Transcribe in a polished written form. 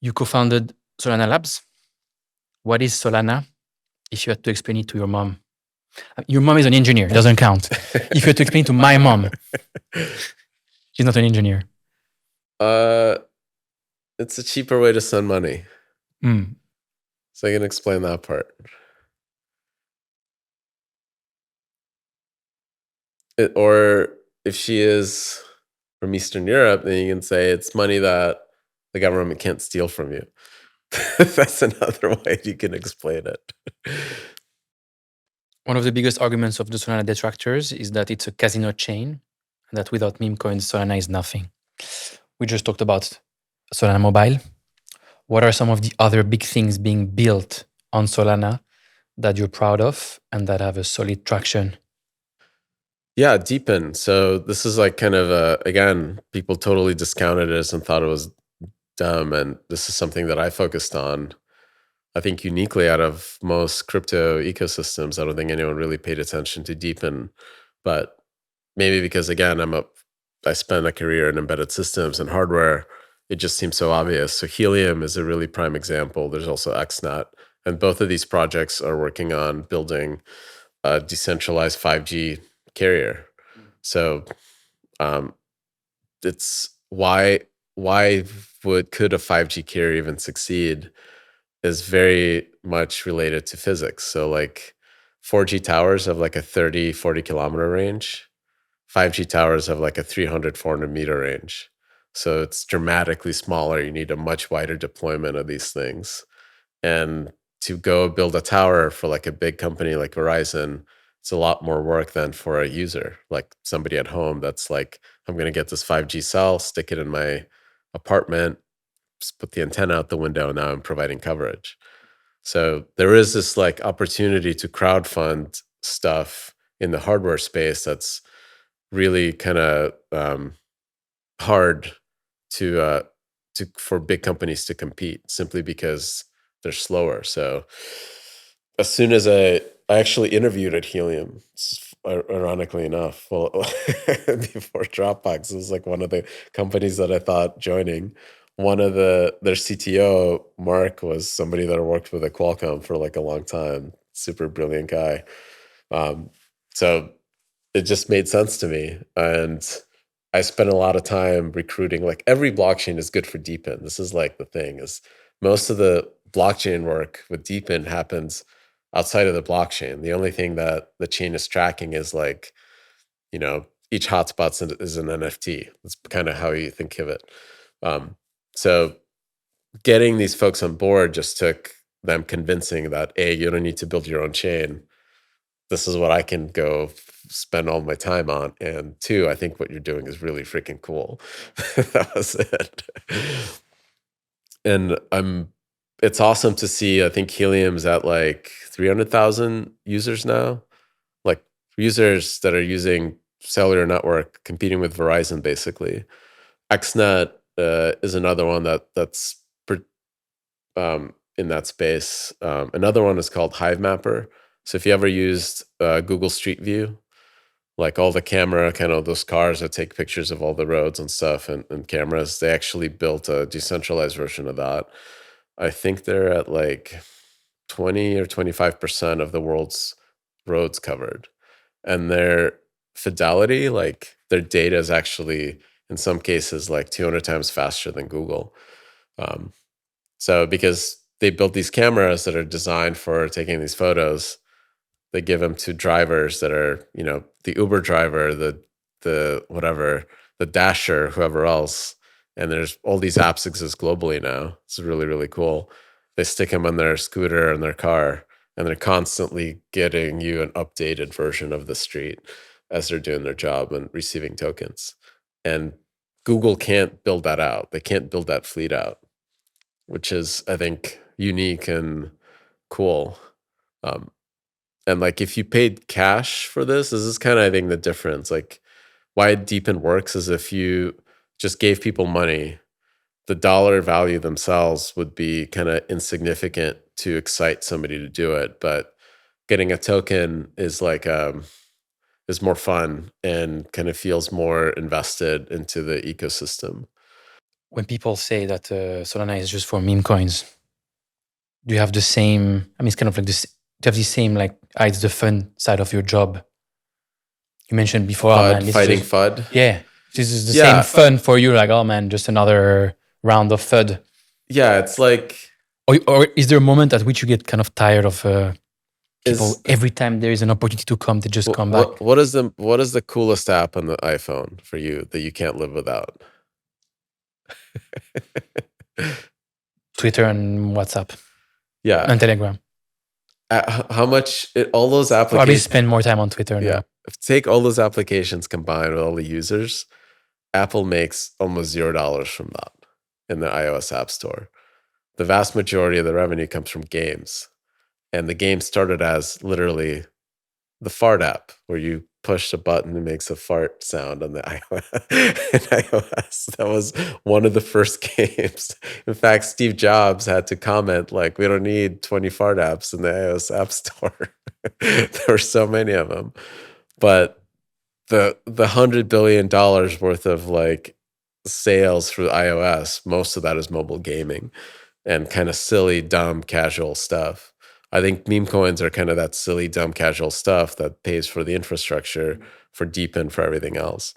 You co-founded Solana Labs. What is Solana if you had to explain it to your mom? Your mom is an engineer, it doesn't count. If you had to explain it to my mom, she's not an engineer. It's a cheaper way to send money. Mm. So I can explain that part. Or if she is from Eastern Europe, then you can say it's money that the government can't steal from you. That's another way you can explain it. One of the biggest arguments of the Solana detractors is that it's a casino chain, and that without meme coins, Solana is nothing. We just talked about Solana Mobile. What are some of the other big things being built on Solana that you're proud of and that have a solid traction? Yeah, deepen. So this is like kind of again, people totally discounted this and thought it was dumb. And this is something that I focused on. I think uniquely out of most crypto ecosystems, I don't think anyone really paid attention to deepen. But maybe because again, I spent a career in embedded systems and hardware, it just seems so obvious. So Helium is a really prime example. There's also XNet. And both of these projects are working on building a decentralized 5G carrier. So it's why could a 5G carrier even succeed is very much related to physics. So like 4G towers have like a 30, 40 kilometer range. 5G towers have like a 300, 400 meter range. So it's dramatically smaller. You need a much wider deployment of these things. And to go build a tower for like a big company like Verizon, it's a lot more work than for a user, like somebody at home that's like, I'm going to get this 5G cell, stick it in my apartment, just put the antenna out the window, and now I'm providing coverage. So there is this like opportunity to crowdfund stuff in the hardware space that's really kind of hard to for big companies to compete simply because they're slower. So as soon as I actually interviewed at Helium, ironically enough, well, before Dropbox, it was like one of the companies that I thought joining. One of their CTO, Mark, was somebody that I worked with at Qualcomm for like a long time. Super brilliant guy. Um, so it just made sense to me. And I spent a lot of time recruiting, like every blockchain is good for deepen. This is like the thing is most of the blockchain work with deepen happens outside of the blockchain. The only thing that the chain is tracking is like, each hotspot is an NFT. That's kind of how you think of it. Um, so getting these folks on board just took them convincing that A, you don't need to build your own chain. This is what I can go spend all my time on. And two, I think what you're doing is really freaking cool. That was it. And it's awesome to see. I think Helium's at like 300,000 users now, like users that are using cellular network competing with Verizon basically. XNet is another one that's in that space. Another one is called Hive Mapper. So if you ever used Google Street View, like all the camera, kind of those cars that take pictures of all the roads and stuff and cameras, they actually built a decentralized version of that. I think they're at like 20 or 25% of the world's roads covered. And their fidelity, like their data is actually in some cases like 200 times faster than Google. Um, so because they built these cameras that are designed for taking these photos, they give them to drivers that are, the Uber driver, the whatever, the Dasher, whoever else. And there's all these apps exist globally now. It's really, really cool. They stick them on their scooter and their car, and they're constantly getting you an updated version of the street as they're doing their job and receiving tokens. And Google can't build that out. They can't build that fleet out, which is, I think, unique and cool. Um, and like if you paid cash for this is kind of, I think, the difference. Like why Deepin works is if you just gave people money, the dollar value themselves would be kind of insignificant to excite somebody to do it. But getting a token is like is more fun and kind of feels more invested into the ecosystem. when people say that Solana is just for meme coins, do you have the same? I mean, it's kind of like this. Do you have the same like? It's the fun side of your job. You mentioned before, oh man, FUD, this is fighting just, FUD. yeah, this is the same Yeah, fun for you. Like, oh man, just another round of FUD. yeah. It's like Or is there a moment at which you get kind of tired of people? is Every time there is an opportunity to come, they just come back. what is the coolest app on the iPhone for you that you can't live without? Twitter and WhatsApp Yeah. and Telegram. How much all those Probably applications? spend more time on Twitter Yeah. now. Take all those applications combined with all the users, Apple makes almost $0 from that in the iOS App Store. The vast majority of the revenue comes from games. And the game started as literally the fart app, where you push a button and makes a fart sound on the iOS. That was one of the first games. In fact, Steve Jobs had to comment like, we don't need 20 fart apps in the iOS App Store. There were so many of them. But the $100 billion worth of like sales through iOS, most of that is mobile gaming and kind of silly, dumb, casual stuff. I think meme coins are kind of that silly, dumb, casual stuff that pays for the infrastructure, for Deepin, for everything else.